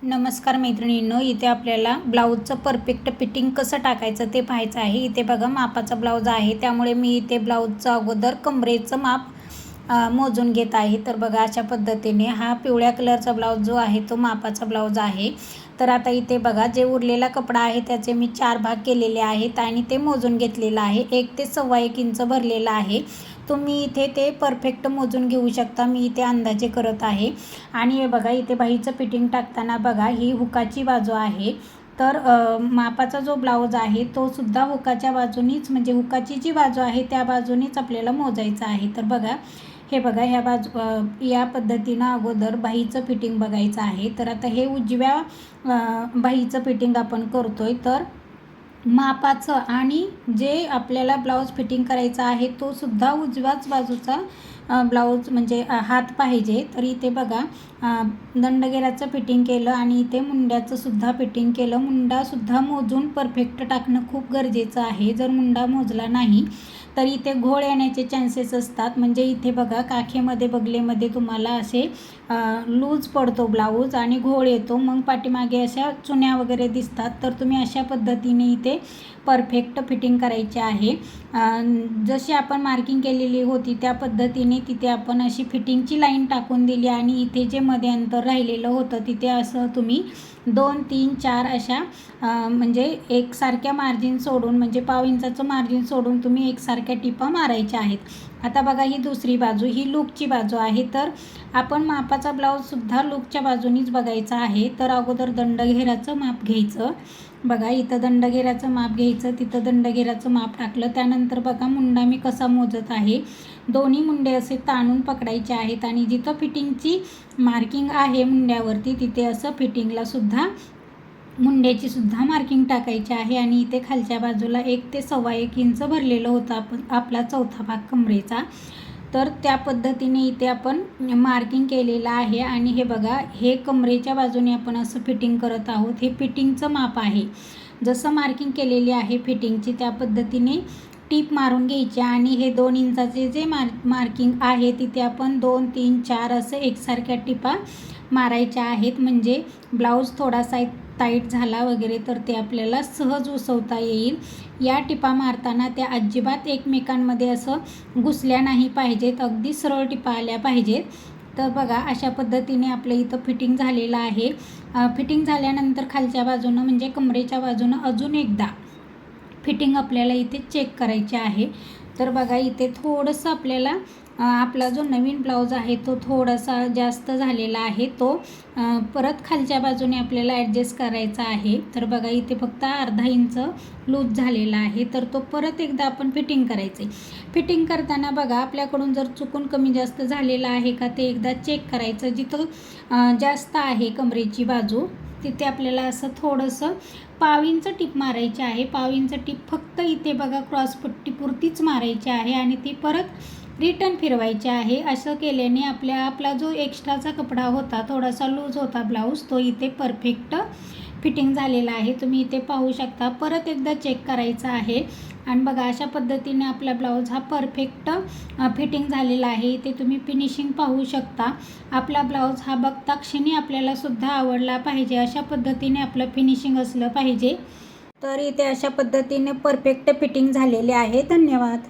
नमस्कार मैत्रिणींनो, इथे आपल्याला ब्लाऊजचं परफेक्ट फिटिंग कसं टाकायचं ते पाहायचं आहे। इथे बघा मापाचा ब्लाऊज आहे, त्यामुळे मी इथे ब्लाऊजचं अगोदर कमरेचं माप मोजून घेत आहे। तर बघा अशा पद्धतीने हा पिवळ्या कलरचा ब्लाऊज जो आहे तो मापाचा ब्लाऊज आहे। तर आता इथे बघा जे उरलेला कपडा आहे त्याचे मी 4 भाग केलेले आहेत आणि ते मोजून घेतलेलं आहे। 1 ते 1.25 इंच भरलेलं आहे। तुम्ही इथे ते परफेक्ट मोजून घेऊ शकता, मी इथे अंदाजे करत आहे। आणि हे बघा इथे बाहीचं फिटिंग टाकताना बघा ही हुकाची बाजू आहे। तर मापाचा जो ब्लाऊज आहे तो सुद्धा हुकाच्या बाजूनीच, म्हणजे हुकाची जी बाजू आहे त्या बाजूनीच आपल्याला मोजायचं आहे। तर बघा हे बघा ह्या बाजू या पद्धतीनं अगोदर बाहीचं फिटिंग बघायचं आहे। तर आता हे उजव्या बाहीचं फिटिंग आपण करतोय। तर मापाचं आणि जे आपल्याला ब्लाऊज फिटिंग करायचा आहे तो सुद्धा उजव्याच बाजूचा ब्लाऊज म्हणजे हात पाहिजे। तर इथे बघा दंडगेराचं फिटिंग केलं आणि इथे मुंड्याचं सुद्धा फिटिंग केलं। मुंडासुद्धा मोजून परफेक्ट टाकणं खूप गरजेचं आहे। जर मुंडा मोजला नाही तर इथे घोळ येण्याचे चान्सेस असतात। म्हणजे इथे बघा काखेमध्ये बगलेमध्ये तुम्हाला असे लूज पडतो ब्लाऊज आणि घोळ येतो, मग पाठीमागे अशा चुन्या वगैरे दिसतात। तर तुम्ही अशा पद्धतीने इथे परफेक्ट फिटिंग करायची आहे। जशी आपण मार्किंग केलेली होती त्या पद्धतीने तिथे आपण अशी फिटिंगची लाईन टाकून दिली आणि इथे जे मध्ये अंतर राहिलेलं होतं तिथे असं तुम्ही 2, 3, 4 अशा म्हणजे एकसारख्या मार्जिन सोडून, म्हणजे पाव इंचाचं मार्जिन सोडून तुम्ही एकसारख्या टिपा मारायच्या आहेत। आता बघा ही दुसरी बाजू, ही लूकची बाजू आहे। तर आपण मापाचा ब्लाऊजसुद्धा लूकच्या बाजूनीच बघायचा आहे। तर अगोदर दंडघेराचं माप घ्यायचं। बघा इथं दंडघेराचं माप घ्यायचं, तिथं दंडघेराचं माप टाकलं। त्यानंतर बघा मुंडा मी कसा मोजत आहे, दोन्ही मुंडे असे ताणून पकडायचे आहेत आणि जिथं फिटिंगची मार्किंग आहे मुंड्यावरती तिथे असं फिटिंगला सुद्धा मुंड्याची सुद्धा मार्किंग टाकायची आहे। आणि इथे खालच्या बाजूला 1 ते 1.25 इंच भरलेलं होतं आपला चौथा भाग कमरेचा। तर त्या पद्धतीने इथे आपण मार्किंग केलेलं आहे। आणि हे बघा हे कमरेच्या बाजूने आपण असं फिटिंग करत आहोत। हे फिटिंगचं माप आहे, जसं मार्किंग केलेली आहे फिटिंगची त्या पद्धतीने टीप मारून घ्यायची। आणि हे 2 इंचाचे जे मार्किंग आहे तिथे आपण 2, 3, 4 असं एकसारख्या टिपा मारायच्या आहेत। म्हणजे ब्लाऊज थोडासा टाईट झाला वगैरे तर ते आपल्याला सहज उसवता येईल। या टिपा मारताना त्या अजिबात एकमेकांमध्ये असं घुसल्या नाही पाहिजेत, अगदी सरळ टिपा आल्या पाहिजेत। तर बघा अशा पद्धतीने आपलं इथं फिटिंग झालेलं आहे। फिटिंग झाल्यानंतर खालच्या बाजूनं म्हणजे कमरेच्या बाजूनं अजून एकदा फिटिंग आपल्याला इथे चेक करायची आहे। तर बघा इथे थोडंसं आपल्याला आपला जो नवीन ब्लाऊज आहे तो थोडासा जास्त झालेला आहे, तो परत खालच्या बाजूने आपल्याला ॲडजस्ट करायचा आहे। तर बघा इथे फक्त अर्धा इंच लूज झालेला आहे, तर तो परत एकदा आपण फिटिंग करायचे। फिटिंग करताना बघा आपल्याकडून जर चुकून कमी जास्त झालेला आहे का ते एकदा चेक करायचं। जिथं जास्त आहे कमरेची बाजू तिथे आपल्याला असं थोडंसं पाव इंच टिप मारायची आहे। पाव इंच टिप फक्त इथे बघा क्रॉसपट्टीपुरतीच मारायची आहे आणि ती परत रिटर्न फिरवायची आहे। असं केल्याने आपला जो एक्स्ट्राचा कपडा होता, थोडासा लूज होता ब्लाऊज, तो इथे परफेक्ट फिटिंग झालेला आहे। तुम्ही इथे पाहू शकता, परत एकदा चेक करायचा आहे। आणि बघा अशा पद्धतीने आपला ब्लाऊज हा परफेक्ट फिटिंग झालेला आहे। इथे तुम्ही फिनिशिंग पाहू शकता। आपला ब्लाऊज हा बघता क्षणी आपल्याला सुद्धा आवडला पाहिजे, अशा पद्धतीने आपलं फिनिशिंग असलं पाहिजे। तर इथे अशा पद्धतीने परफेक्ट फिटिंग झालेले आहे। धन्यवाद।